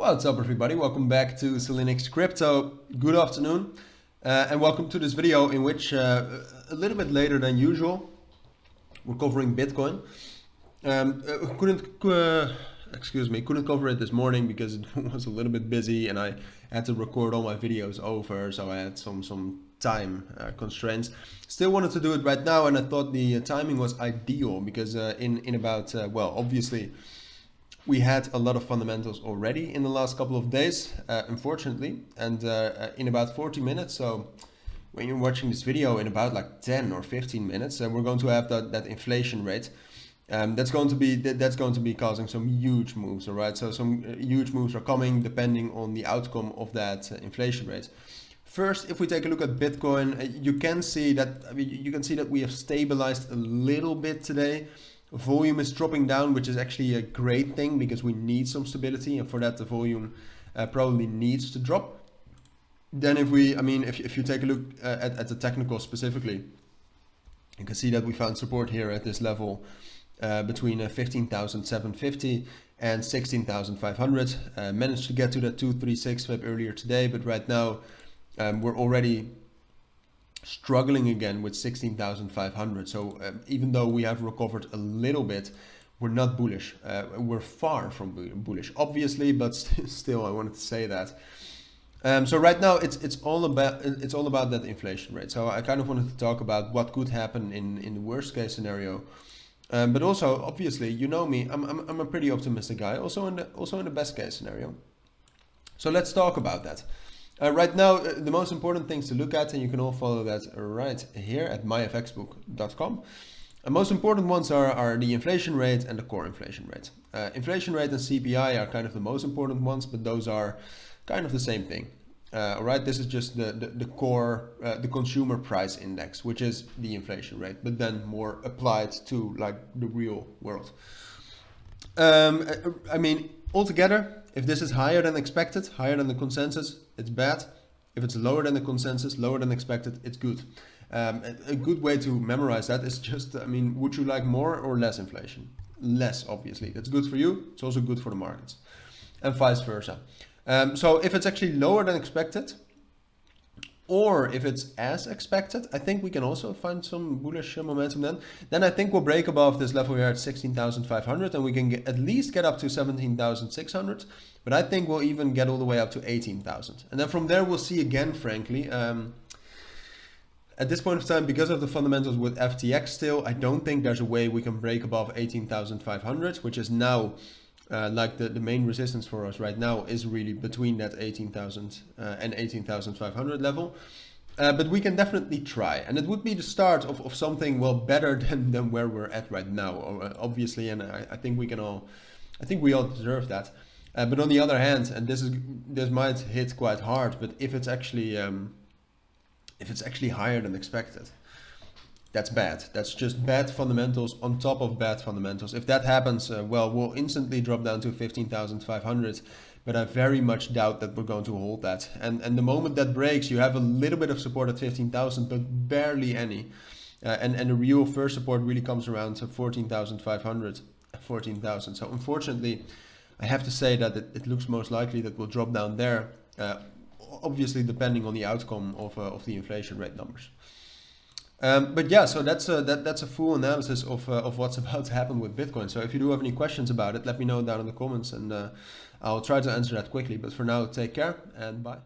What's up everybody, welcome back to Cilinix Crypto. Good afternoon and welcome to this video in which a little bit later than usual we're covering Bitcoin. Couldn't cover it this morning because it was a little bit busy and I had to record all my videos over, so I had some time constraints. Still wanted to do it right now, and I thought the timing was ideal because in about obviously we had a lot of fundamentals already in the last couple of days, unfortunately, and in about 40 minutes. So when you're watching this video in about like 10 or 15 minutes, we're going to have that inflation rate. That's going to be causing some huge moves, all right? So some huge moves are coming depending on the outcome of that inflation rate. First, if we take a look at Bitcoin, you can see that we have stabilized a little bit today. Volume is dropping down, which is actually a great thing because we need some stability, and for that the volume probably needs to drop. Then if you take a look at the technical specifically, you can see that we found support here at this level between 15,750 and 16,500. Managed to get to that 236 web earlier today, but right now we're already struggling again with 16,500. So even though we have recovered a little bit, we're not bullish. We're far from bullish, obviously, but still I wanted to say that. So right now it's all about that inflation rate. So I kind of wanted to talk about what could happen in the worst case scenario. But also, obviously, you know me, I'm a pretty optimistic guy. Also in the best case scenario. So let's talk about that. Right now, the most important things to look at, and you can all follow that right here at myfxbook.com. The most important ones are the inflation rate and the core inflation rate. Inflation rate and CPI are kind of the most important ones, but those are kind of the same thing. All right, this is just the core, the consumer price index, which is the inflation rate, but then more applied to like the real world. Altogether, if this is higher than expected, higher than the consensus, it's bad. If it's lower than the consensus, lower than expected, it's good. A good way to memorize that is just, would you like more or less inflation? Less, obviously. That's good for you. It's also good for the markets, and vice versa. So if it's actually lower than expected, or if it's as expected, I think we can also find some bullish momentum then I think we'll break above this level here at 16,500 and we can at least get up to 17,600, but I think we'll even get all the way up to 18,000. And then from there we'll see again, frankly. At this point of time, because of the fundamentals with FTX still, I don't think there's a way we can break above 18,500, which is now like the main resistance for us right now is really between that 18,000 and 18,500 level. But we can definitely try, and it would be the start of something better than where we're at right now, obviously, and I think we all deserve that. But on the other hand, and this might hit quite hard, but if it's actually higher than expected, that's bad. That's just bad fundamentals on top of bad fundamentals. If that happens, we'll instantly drop down to 15,500, but I very much doubt that we're going to hold that. And the moment that breaks, you have a little bit of support at 15,000, but barely any. And the real first support really comes around to 14,500, 14,000. So unfortunately, I have to say that it looks most likely that we'll drop down there, obviously depending on the outcome of the inflation rate numbers. But yeah, so that's a full analysis of what's about to happen with Bitcoin. So if you do have any questions about it, let me know down in the comments, and I'll try to answer that quickly. But for now, take care and bye.